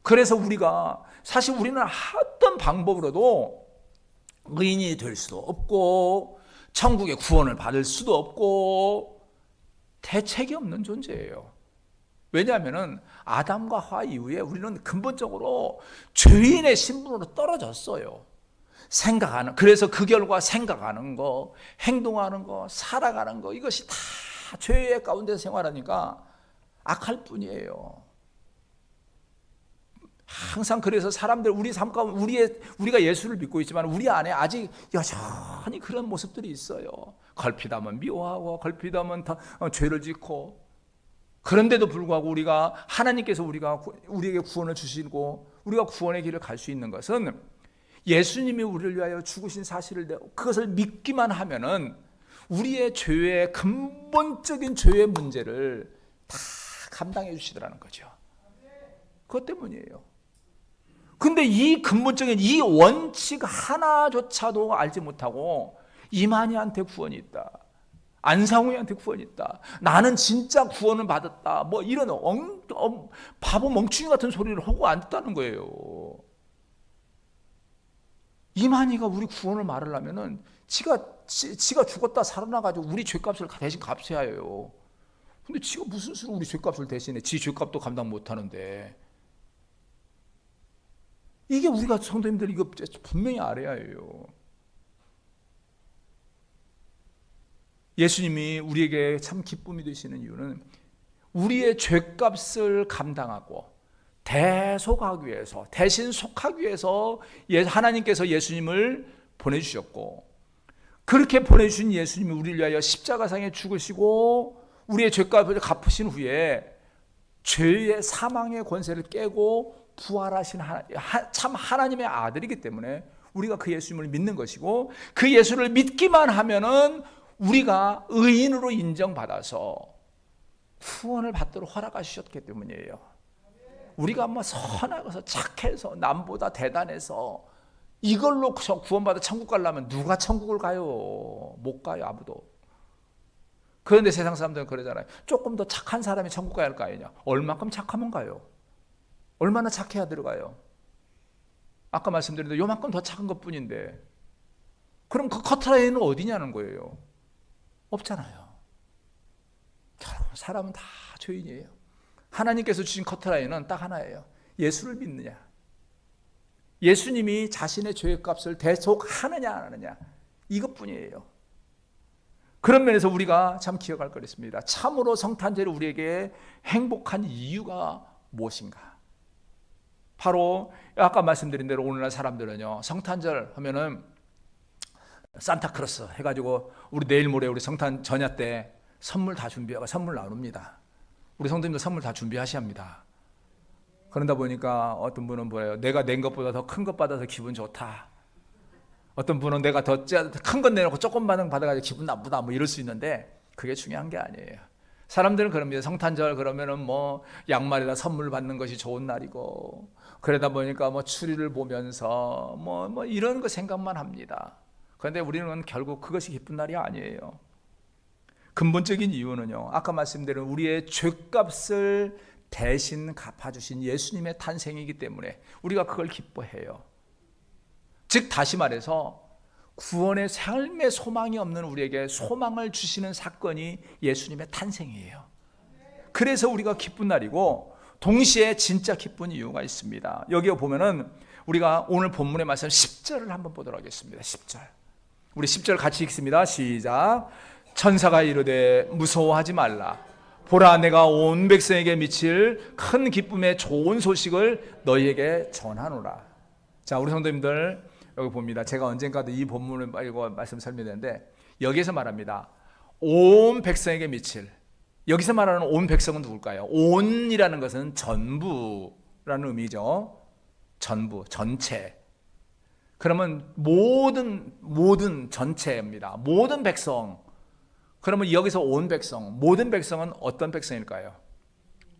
그래서 우리가, 사실 우리는 어떤 방법으로도 의인이 될 수도 없고 천국의 구원을 받을 수도 없고 대책이 없는 존재예요. 왜냐하면 아담과 하와 이후에 우리는 근본적으로 죄인의 신분으로 떨어졌어요. 그래서 그 결과 생각하는 거, 행동하는 거, 살아가는 거, 이것이 다 죄의 가운데 생활하니까 악할 뿐이에요. 항상 그래서 사람들, 우리 삶 가운데 우리가 예수를 믿고 있지만 우리 안에 아직 여전히 그런 모습들이 있어요. 걸핏하면 미워하고 걸핏하면 죄를 짓고, 그런데도 불구하고 우리가, 하나님께서 우리에게 구원을 주시고 우리가 구원의 길을 갈 수 있는 것은 예수님이 우리를 위하여 죽으신 사실을, 그것을 믿기만 하면은 우리의 죄의 근본적인 죄의 문제를 다 감당해 주시더라는 거죠. 그것 때문이에요. 근데 이 근본적인 이 원칙 하나조차도 알지 못하고 이만희한테 구원이 있다, 안상우한테 구원이 있다, 나는 진짜 구원을 받았다, 뭐 이런 바보 멍충이 같은 소리를 하고 앉았다는 거예요. 이만희가 우리 구원을 말하려면은 지가 죽었다 살아나가지고 우리 죄값을 대신 갚아야 해요. 근데 지가 무슨 수로 우리 죄값을 대신해? 지 죄값도 감당 못하는데. 이게 우리가 성도님들 이거 분명히 알아야 해요. 예수님이 우리에게 참 기쁨이 되시는 이유는 우리의 죄값을 감당하고 대속하기 위해서, 대신 속하기 위해서 하나님께서 예수님을 보내주셨고, 그렇게 보내주신 예수님이 우리를 위하여 십자가상에 죽으시고 우리의 죄값을 갚으신 후에 죄의 사망의 권세를 깨고 부활하신 참 하나님의 아들이기 때문에 우리가 그 예수님을 믿는 것이고, 그 예수를 믿기만 하면은 우리가 의인으로 인정받아서 구원을 받도록 허락하셨기 때문이에요. 우리가 뭐 선하고서 착해서 남보다 대단해서 이걸로 구원받아 천국 가려면 누가 천국을 가요? 못 가요, 아무도. 그런데 세상 사람들은 그러잖아요. 조금 더 착한 사람이 천국 가야 할 거 아니냐. 얼만큼 착하면 가요? 얼마나 착해야 들어가요? 아까 말씀드린 대로 요만큼 더 착한 것 뿐인데, 그럼 그 커트라인은 어디냐는 거예요. 없잖아요. 결국 사람은 다 죄인이에요. 하나님께서 주신 커트라인은 딱 하나예요. 예수를 믿느냐, 예수님이 자신의 죄의 값을 대속하느냐 안 하느냐, 이것뿐이에요. 그런 면에서 우리가 참 기억할 것 있습니다. 참으로 성탄절이 우리에게 행복한 이유가 무엇인가? 바로 아까 말씀드린 대로 오늘날 사람들은요, 성탄절 하면은 산타크로스 해가지고 우리 내일 모레 우리 성탄 전야 때 선물 다 준비하고 선물 나눕니다. 우리 성도님들 선물 다 준비하셔야 합니다. 그러다 보니까 어떤 분은 뭐예요? 내가 낸 것보다 더 큰 것 받아서 기분 좋다. 어떤 분은 내가 더 큰 건 내놓고 조금 받아가지고 기분 나쁘다, 뭐 이럴 수 있는데 그게 중요한 게 아니에요. 사람들은 그럽니다. 성탄절 그러면은 뭐 양말에다 선물 받는 것이 좋은 날이고, 그러다 보니까 뭐 추리를 보면서 뭐 이런 거 생각만 합니다. 그런데 우리는 결국 그것이 기쁜 날이 아니에요. 근본적인 이유는요, 아까 말씀드린 우리의 죄값을 대신 갚아주신 예수님의 탄생이기 때문에 우리가 그걸 기뻐해요. 즉 다시 말해서 구원의 삶의 소망이 없는 우리에게 소망을 주시는 사건이 예수님의 탄생이에요. 그래서 우리가 기쁜 날이고, 동시에 진짜 기쁜 이유가 있습니다. 여기 보면은 우리가 오늘 본문의 말씀 10절을 한번 보도록 하겠습니다. 10절. 우리 10절 같이 읽습니다. 시작. 천사가 이르되 무서워하지 말라. 보라, 내가 온 백성에게 미칠 큰 기쁨의 좋은 소식을 너희에게 전하노라. 자, 우리 성도님들 여기 봅니다. 제가 언젠가도 이 본문을 읽고 말씀 설명했는데, 여기에서 말합니다. 온 백성에게 미칠. 여기서 말하는 온 백성은 누굴까요? 온이라는 것은 전부라는 의미죠. 전부, 전체. 그러면 모든 전체입니다. 모든 백성. 그러면 여기서 온 백성, 모든 백성은 어떤 백성일까요?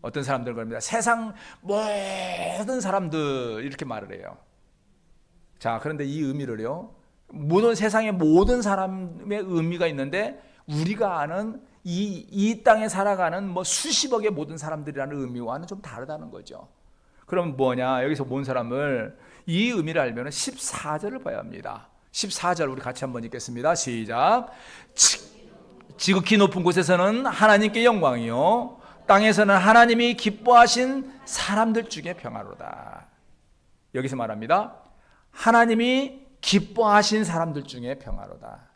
어떤 사람들 그럽니다. 세상 모든 사람들, 이렇게 말을 해요. 자, 그런데 이 의미를요, 모든 세상의 모든 사람의 의미가 있는데, 우리가 아는 이 땅에 살아가는 뭐 수십억의 모든 사람들이라는 의미와는 좀 다르다는 거죠. 그럼 뭐냐? 여기서 모든 사람을, 이 의미를 알면 14절을 봐야 합니다. 14절 우리 같이 한번 읽겠습니다. 시작. 지극히 높은 곳에서는 하나님께 영광이요, 땅에서는 하나님이 기뻐하신 사람들 중에 평화로다. 여기서 말합니다. 하나님이 기뻐하신 사람들 중에 평화로다.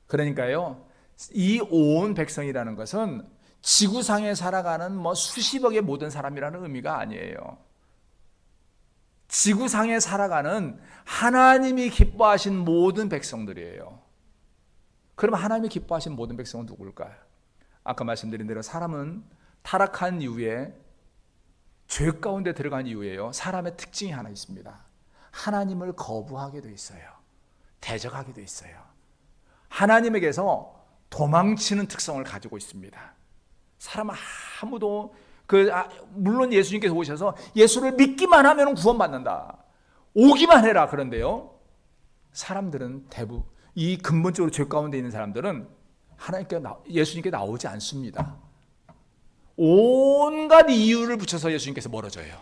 그러니까요, 이 온 백성이라는 것은 지구상에 살아가는 뭐 수십억의 모든 사람이라는 의미가 아니에요. 지구상에 살아가는 하나님이 기뻐하신 모든 백성들이에요. 그러면 하나님이 기뻐하신 모든 백성은 누굴까요? 아까 말씀드린 대로 사람은 타락한 이후에, 죄 가운데 들어간 이후에요, 사람의 특징이 하나 있습니다. 하나님을 거부하게 돼 있어요. 대적하게 돼 있어요. 하나님에게서 도망치는 특성을 가지고 있습니다. 사람 아무도 물론 예수님께서 오셔서 예수를 믿기만 하면 구원받는다, 오기만 해라, 그런데요, 사람들은 대부분 이 근본적으로 죄 가운데 있는 사람들은 예수님께 나오지 않습니다. 온갖 이유를 붙여서 예수님께서 멀어져요.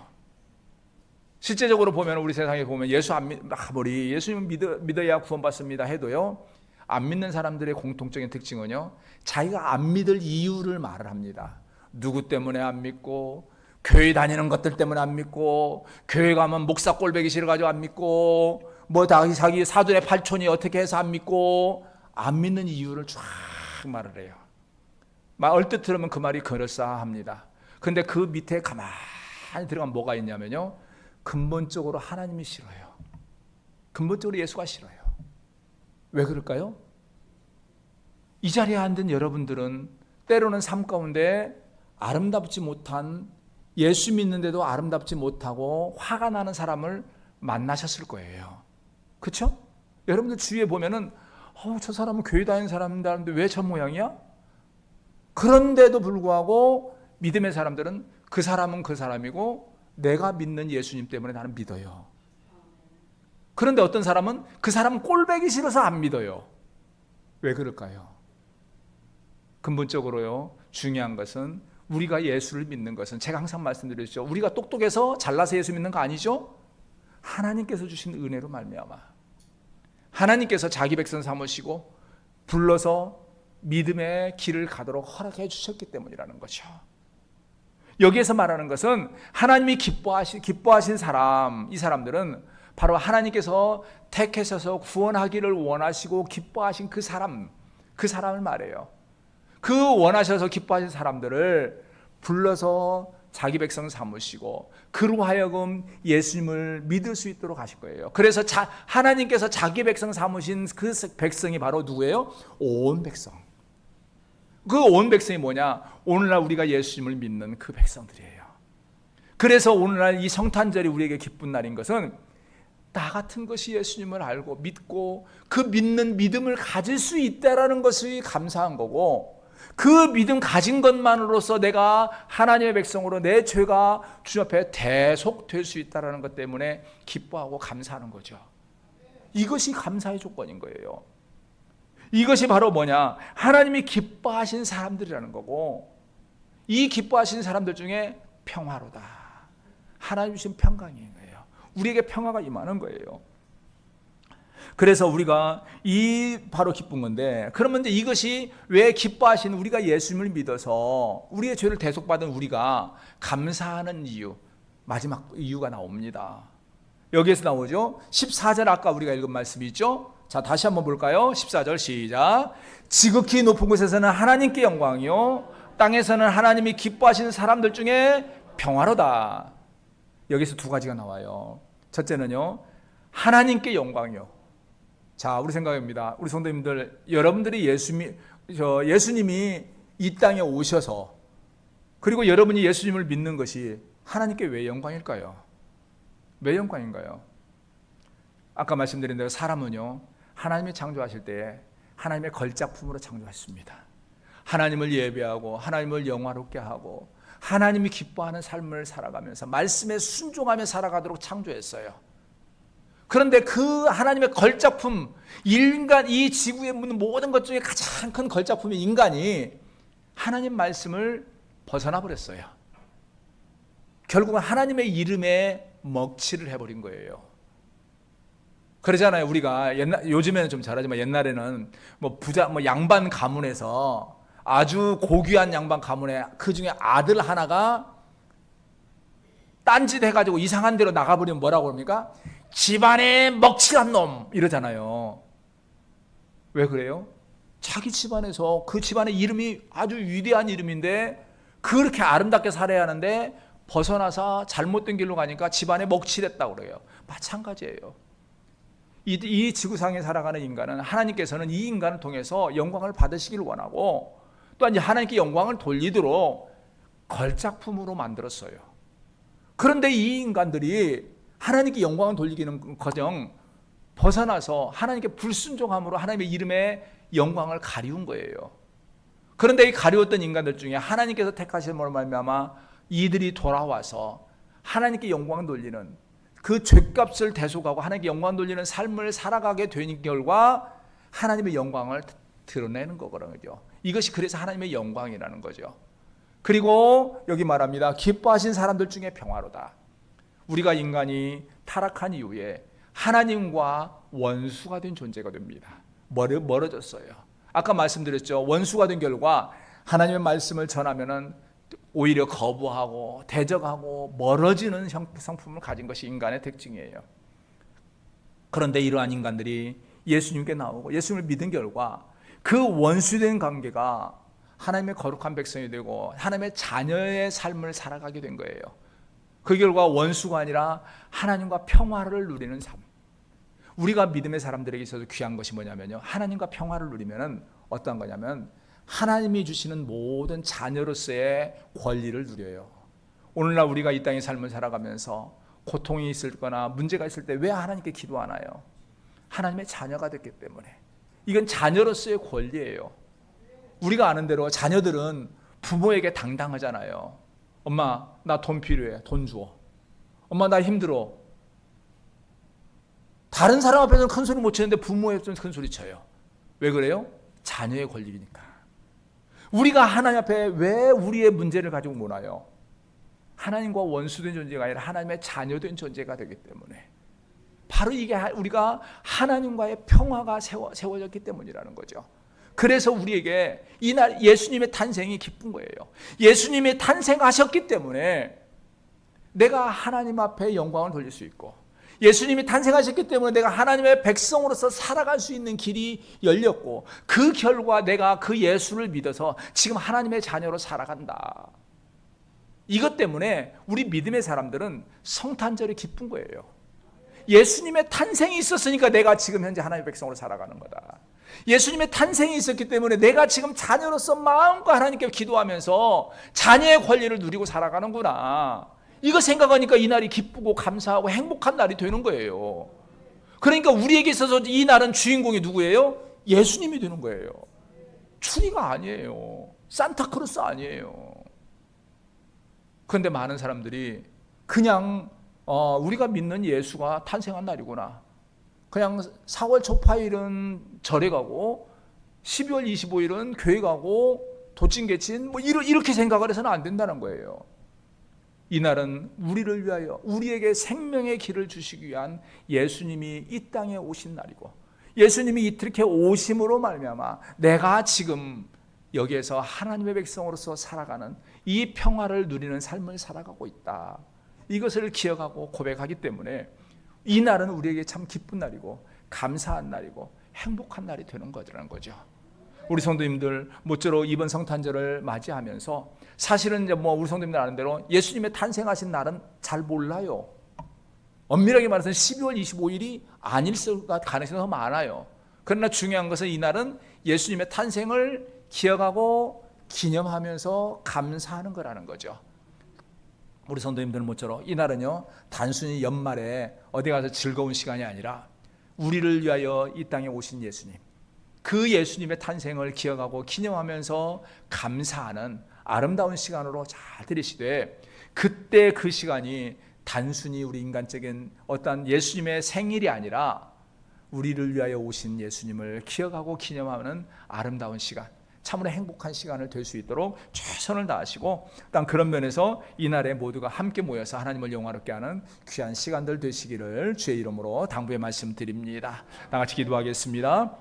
실제적으로 보면 우리 세상에 보면 예수님 믿어야 구원받습니다 해도요, 안 믿는 사람들의 공통적인 특징은요, 자기가 안 믿을 이유를 말을 합니다. 누구 때문에 안 믿고, 교회 다니는 것들 때문에 안 믿고, 교회 가면 목사 꼴보기 싫어가지고 안 믿고, 뭐 자기 사돈의 팔촌이 어떻게 해서 안 믿고, 안 믿는 이유를 쫙 말을 해요. 얼뜻 들으면 그 말이 그럴싸합니다. 그런데 그 밑에 가만히 들어가면 뭐가 있냐면요, 근본적으로 하나님이 싫어요. 근본적으로 예수가 싫어요. 왜 그럴까요? 이 자리에 앉은 여러분들은 때로는 삶 가운데 아름답지 못한, 예수 믿는데도 아름답지 못하고 화가 나는 사람을 만나셨을 거예요. 그렇죠? 여러분들 주위에 보면은 저 사람은 교회 다니는 사람인데 왜 저 모양이야? 그런데도 불구하고 믿음의 사람들은 그 사람은 그 사람이고 내가 믿는 예수님 때문에 나는 믿어요. 그런데 어떤 사람은 그 사람은 꼴보기 싫어서 안 믿어요. 왜 그럴까요? 근본적으로요, 중요한 것은 우리가 예수를 믿는 것은 제가 항상 말씀드렸죠. 우리가 똑똑해서 잘나서 예수 믿는 거 아니죠? 하나님께서 주신 은혜로 말미암아 하나님께서 자기 백성 삼으시고 불러서 믿음의 길을 가도록 허락해 주셨기 때문이라는 거죠. 여기에서 말하는 것은 하나님이 기뻐하신 사람, 이 사람들은 바로 하나님께서 택하셔서 구원하기를 원하시고 기뻐하신 그 사람을 말해요. 그 원하셔서 기뻐하신 사람들을 불러서 자기 백성 삼으시고 그로 하여금 예수님을 믿을 수 있도록 하실 거예요. 그래서 하나님께서 자기 백성 삼으신 그 백성이 바로 누구예요? 온 백성. 그 온 백성이 뭐냐? 오늘날 우리가 예수님을 믿는 그 백성들이에요. 그래서 오늘날 이 성탄절이 우리에게 기쁜 날인 것은 나 같은 것이 예수님을 알고 믿고 그 믿는 믿음을 가질 수 있다라는 것이 감사한 거고, 그 믿음 가진 것만으로서 내가 하나님의 백성으로 내 죄가 주님 앞에 대속될 수 있다는 것 때문에 기뻐하고 감사하는 거죠. 이것이 감사의 조건인 거예요. 이것이 바로 뭐냐? 하나님이 기뻐하신 사람들이라는 거고, 이 기뻐하신 사람들 중에 평화로다, 하나님 주신 평강인 거예요. 우리에게 평화가 임하는 거예요. 그래서 우리가 이 바로 기쁜 건데, 그러면 이제 이것이 왜 기뻐하신 우리가 예수님을 믿어서 우리의 죄를 대속받은 우리가 감사하는 이유, 마지막 이유가 나옵니다. 여기에서 나오죠. 14절 아까 우리가 읽은 말씀이 있죠. 자, 다시 한번 볼까요? 14절 시작. 지극히 높은 곳에서는 하나님께 영광이요 땅에서는 하나님이 기뻐하시는 사람들 중에 평화로다. 여기서 두 가지가 나와요. 첫째는요, 하나님께 영광이요. 자, 우리 생각입니다. 우리 성도님들, 여러분들이 예수님이 이 땅에 오셔서, 그리고 여러분이 예수님을 믿는 것이 하나님께 왜 영광일까요? 왜 영광인가요? 아까 말씀드린 대로 사람은요, 하나님이 창조하실 때 하나님의 걸작품으로 창조하셨습니다. 하나님을 예배하고 하나님을 영화롭게 하고 하나님이 기뻐하는 삶을 살아가면서 말씀에 순종하며 살아가도록 창조했어요. 그런데 그 하나님의 걸작품, 인간, 이 지구에 있는 모든 것 중에 가장 큰 걸작품인 인간이 하나님 말씀을 벗어나 버렸어요. 결국은 하나님의 이름에 먹칠을 해버린 거예요. 그러잖아요. 우리가 요즘에는 좀 잘하지만 옛날에는 양반 가문에서 아주 고귀한 양반 가문에 그 중에 아들 하나가 딴짓 해가지고 이상한 데로 나가버리면 뭐라고 합니까? 집안에 먹칠한 놈 이러잖아요. 왜 그래요? 자기 집안에서 그 집안의 이름이 아주 위대한 이름인데 그렇게 아름답게 살아야 하는데 벗어나서 잘못된 길로 가니까 집안에 먹칠했다고 그래요. 마찬가지예요. 이 지구상에 살아가는 인간은 하나님께서는 이 인간을 통해서 영광을 받으시기를 원하고, 또한 하나님께 영광을 돌리도록 걸작품으로 만들었어요. 그런데 이 인간들이 하나님께 영광을 돌리기는 커녕 벗어나서 하나님께 불순종함으로 하나님의 이름에 영광을 가리운 거예요. 그런데 이 가리웠던 인간들 중에 하나님께서 택하심으로 말미암아 이들이 돌아와서 하나님께 영광을 돌리는, 그 죄값을 대속하고 하나님께 영광 돌리는 삶을 살아가게 되는 결과 하나님의 영광을 드러내는 거거든요. 이것이 그래서 하나님의 영광이라는 거죠. 그리고 여기 말합니다. 기뻐하신 사람들 중에 평화로다. 우리가 인간이 타락한 이후에 하나님과 원수가 된 존재가 됩니다. 멀어졌어요. 아까 말씀드렸죠. 원수가 된 결과 하나님의 말씀을 전하면은 오히려 거부하고 대적하고 멀어지는 성품을 가진 것이 인간의 특징이에요. 그런데 이러한 인간들이 예수님께 나오고 예수님을 믿은 결과 그 원수된 관계가 하나님의 거룩한 백성이 되고 하나님의 자녀의 삶을 살아가게 된 거예요. 그 결과 원수가 아니라 하나님과 평화를 누리는 삶. 우리가 믿음의 사람들에게 있어서 귀한 것이 뭐냐면요, 하나님과 평화를 누리면 어떤 거냐면 하나님이 주시는 모든 자녀로서의 권리를 누려요. 오늘날 우리가 이 땅의 삶을 살아가면서 고통이 있을 거나 문제가 있을 때 왜 하나님께 기도하나요? 하나님의 자녀가 됐기 때문에. 이건 자녀로서의 권리예요. 우리가 아는 대로 자녀들은 부모에게 당당하잖아요. 엄마, 나 돈 필요해. 돈 줘. 엄마 나 힘들어. 다른 사람 앞에서는 큰 소리 못 치는데 부모 앞에서는 큰 소리 쳐요. 왜 그래요? 자녀의 권리니까. 우리가 하나님 앞에 왜 우리의 문제를 가지고 못 와요? 하나님과 원수된 존재가 아니라 하나님의 자녀된 존재가 되기 때문에, 바로 이게 우리가 하나님과의 평화가 세워졌기 때문이라는 거죠. 그래서 우리에게 이날 예수님의 탄생이 기쁜 거예요. 예수님이 탄생하셨기 때문에 내가 하나님 앞에 영광을 돌릴 수 있고, 예수님이 탄생하셨기 때문에 내가 하나님의 백성으로서 살아갈 수 있는 길이 열렸고, 그 결과 내가 그 예수를 믿어서 지금 하나님의 자녀로 살아간다. 이것 때문에 우리 믿음의 사람들은 성탄절이 기쁜 거예요. 예수님의 탄생이 있었으니까 내가 지금 현재 하나님의 백성으로 살아가는 거다. 예수님의 탄생이 있었기 때문에 내가 지금 자녀로서 마음과 하나님께 기도하면서 자녀의 권리를 누리고 살아가는구나. 이거 생각하니까 이 날이 기쁘고 감사하고 행복한 날이 되는 거예요. 그러니까 우리에게 있어서 이 날은 주인공이 누구예요? 예수님이 되는 거예요. 추리가 아니에요. 산타크로스 아니에요. 그런데 많은 사람들이 그냥 우리가 믿는 예수가 탄생한 날이구나, 그냥 4월 초파일은 절에 가고 12월 25일은 교회 가고 도찐개친 뭐 이렇게 생각을 해서는 안 된다는 거예요. 이 날은 우리를 위하여 우리에게 생명의 길을 주시기 위한 예수님이 이 땅에 오신 날이고, 예수님이 이렇게 오심으로 말미암아 내가 지금 여기에서 하나님의 백성으로서 살아가는 이 평화를 누리는 삶을 살아가고 있다. 이것을 기억하고 고백하기 때문에 이 날은 우리에게 참 기쁜 날이고 감사한 날이고 행복한 날이 되는 거라는 거죠. 우리 성도님들 모쪼록 이번 성탄절을 맞이하면서 사실은 이제 우리 성도님들 아는 대로 예수님의 탄생하신 날은 잘 몰라요. 엄밀하게 말해서 12월 25일이 아닐 가능성이 더 많아요. 그러나 중요한 것은 이 날은 예수님의 탄생을 기억하고 기념하면서 감사하는 거라는 거죠. 우리 성도님들은 모쪼록 이 날은요, 단순히 연말에 어디 가서 즐거운 시간이 아니라 우리를 위하여 이 땅에 오신 예수님, 그 예수님의 탄생을 기억하고 기념하면서 감사하는 아름다운 시간으로 잘 들으시되, 그때 그 시간이 단순히 우리 인간적인 어떤 예수님의 생일이 아니라 우리를 위하여 오신 예수님을 기억하고 기념하는 아름다운 시간, 참으로 행복한 시간을 될 수 있도록 최선을 다하시고, 일단 그런 면에서 이날에 모두가 함께 모여서 하나님을 영화롭게 하는 귀한 시간들 되시기를 주의 이름으로 당부의 말씀드립니다. 다 같이 기도하겠습니다.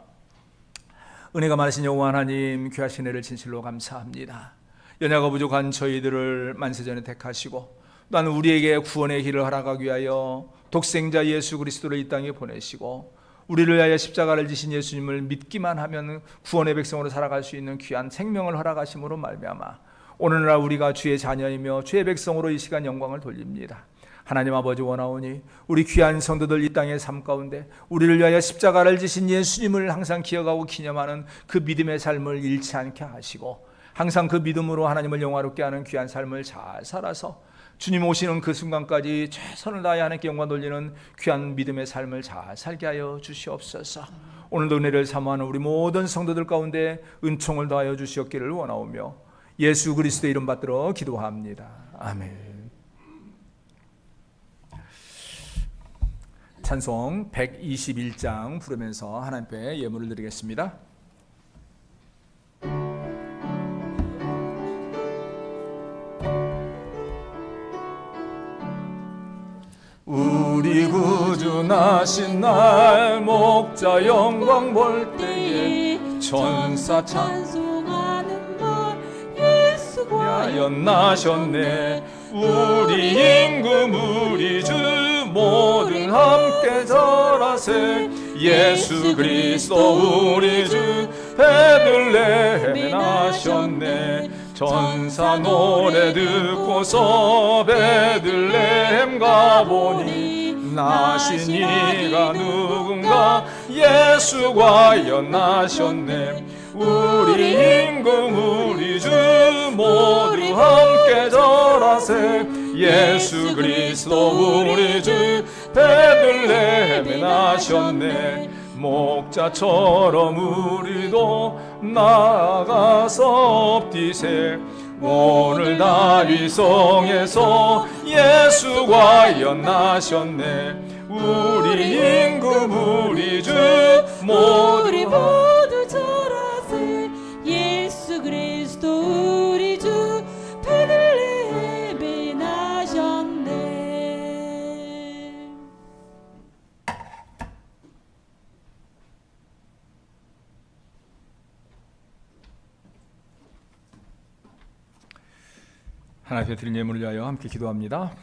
은혜가 많으신 여호와 하나님, 귀하신 은혜를 진실로 감사합니다. 연약하고 부족한 저희들을 만세전에 택하시고 또한 우리에게 구원의 길을 허락하기 위하여 독생자 예수 그리스도를 이 땅에 보내시고, 우리를 위하여 십자가를 지신 예수님을 믿기만 하면 구원의 백성으로 살아갈 수 있는 귀한 생명을 허락하심으로 말미암아 오늘날 우리가 주의 자녀이며 주의 백성으로 이 시간 영광을 돌립니다. 하나님 아버지, 원하오니 우리 귀한 성도들 이 땅의 삶 가운데 우리를 위하여 십자가를 지신 예수님을 항상 기억하고 기념하는 그 믿음의 삶을 잃지 않게 하시고, 항상 그 믿음으로 하나님을 영화롭게 하는 귀한 삶을 잘 살아서 주님 오시는 그 순간까지 최선을 다해 하나님께 영광 돌리는 귀한 믿음의 삶을 잘 살게 하여 주시옵소서. 오늘도 은혜를 사모하는 우리 모든 성도들 가운데 은총을 더하여 주시옵기를 원하오며 예수 그리스도의 이름 받들어 기도합니다. 아멘. 찬송 121장 부르면서 하나님 앞에 예물을 드리겠습니다. 우리 구주 나신 날 목자 영광 볼 때에 천사 찬송하는 날 예수가 연나셨네. 우리 임금 우리 주 모든 함께 절하세. 예수 그리스도 우리 주 베들레헴에 나셨네. 천사 노래 듣고서 베들레헴 가보니 나신 이가 누군가 예수가 연나셨네. 우리 임금 우리 주 모두 함께 절하세. 예수 그리스도 우리 주 베들레헴에 나셨네. 목자처럼 우리도 나아가서 엎디세. 오늘 다윗 성에서 예수가 연나셨네. 우리 임금 우리 주 우리 모두 모두 절하세. 예수 그리스도 우리 주 베들레헴에 나셨네. 하나님 앞에 드린 예물을 위하여 함께 기도합니다.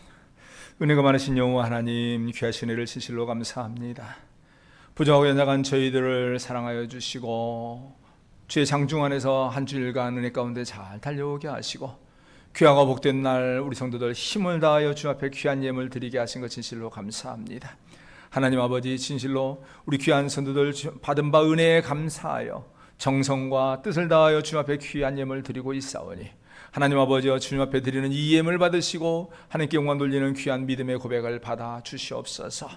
은혜가 많으신 여호와 하나님, 귀하신 은혜를 진실로 감사합니다. 부정하고 연약한 저희들을 사랑하여 주시고 주의 장중 안에서 한 주일간 은혜 가운데 잘 달려오게 하시고 귀하고 복된 날 우리 성도들 힘을 다하여 주 앞에 귀한 예물 드리게 하신 것 진실로 감사합니다. 하나님 아버지, 진실로 우리 귀한 성도들 받은 바 은혜에 감사하여 정성과 뜻을 다하여 주 앞에 귀한 예물 드리고 있사오니 하나님 아버지여, 주님 앞에 드리는 이 예물 받으시고 하나님께 영광 돌리는 귀한 믿음의 고백을 받아 주시옵소서.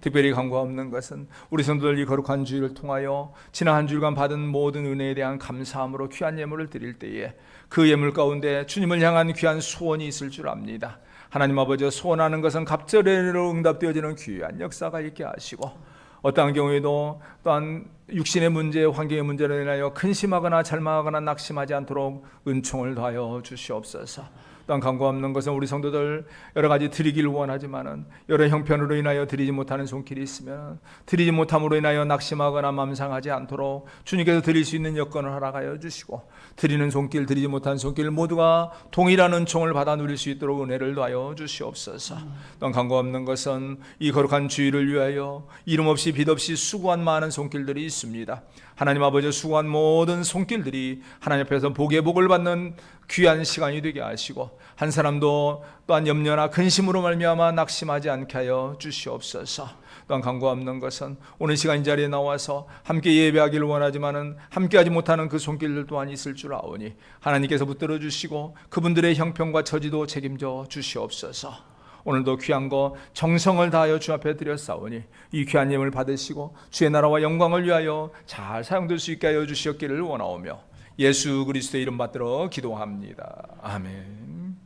특별히 간과 없는 것은 우리 성도들 이 거룩한 주일을 통하여 지난 한 주일간 받은 모든 은혜에 대한 감사함으로 귀한 예물을 드릴 때에 그 예물 가운데 주님을 향한 귀한 소원이 있을 줄 압니다. 하나님 아버지여, 소원하는 것은 갑절에로 응답되어지는 귀한 역사가 있게 하시고 어떠한 경우에도 또한 육신의 문제, 환경의 문제로 인하여 근심하거나 절망하거나 낙심하지 않도록 은총을 더하여 주시옵소서. 또한 간과 없는 것은 우리 성도들 여러 가지 드리기를 원하지만은 여러 형편으로 인하여 드리지 못하는 손길이 있으면 드리지 못함으로 인하여 낙심하거나 맘상하지 않도록 주님께서 드릴 수 있는 여건을 허락하여 주시고 드리는 손길, 드리지 못한 손길 모두가 동일한 은총을 받아 누릴 수 있도록 은혜를 더하여 주시옵소서. 또한 간과 없는 것은 이 거룩한 주일을 위하여 이름 없이 빛 없이 수고한 많은 손길들이 있습니다. 하나님 아버지, 수고한 모든 손길들이 하나님 앞에서 복의 복을 받는 귀한 시간이 되게 하시고 한 사람도 또한 염려나 근심으로 말미암아 낙심하지 않게 하여 주시옵소서. 또한 간과 없는 것은 오늘 시간 이 자리에 나와서 함께 예배하기를 원하지만은 함께하지 못하는 그 손길들 또한 있을 줄 아오니 하나님께서 붙들어 주시고 그분들의 형편과 처지도 책임져 주시옵소서. 오늘도 귀한 거 정성을 다하여 주 앞에 드렸사오니 이 귀한 예물 받으시고 주의 나라와 영광을 위하여 잘 사용될 수 있게 하여 주시옵기를 원하오며 예수 그리스도의 이름 받들어 기도합니다. 아멘.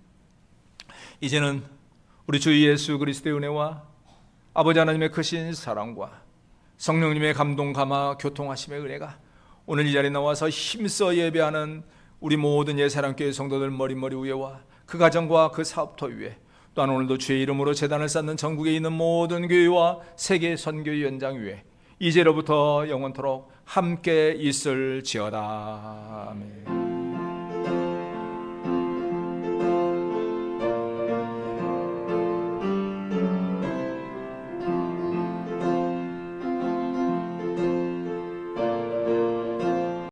이제는 우리 주 예수 그리스도의 은혜와 아버지 하나님의 크신 사랑과 성령님의 감동 감화 교통하심의 은혜가 오늘 이 자리에 나와서 힘써 예배하는 우리 모든 예사랑교회 성도들 머리머리 위에와 그 가정과 그 사업터 위에 또한 오늘도 주의 이름으로 제단을 쌓는 전국에 있는 모든 교회와 세계 선교의 연장 위에 이제로부터 영원토록 함께 있을지어다. 아멘.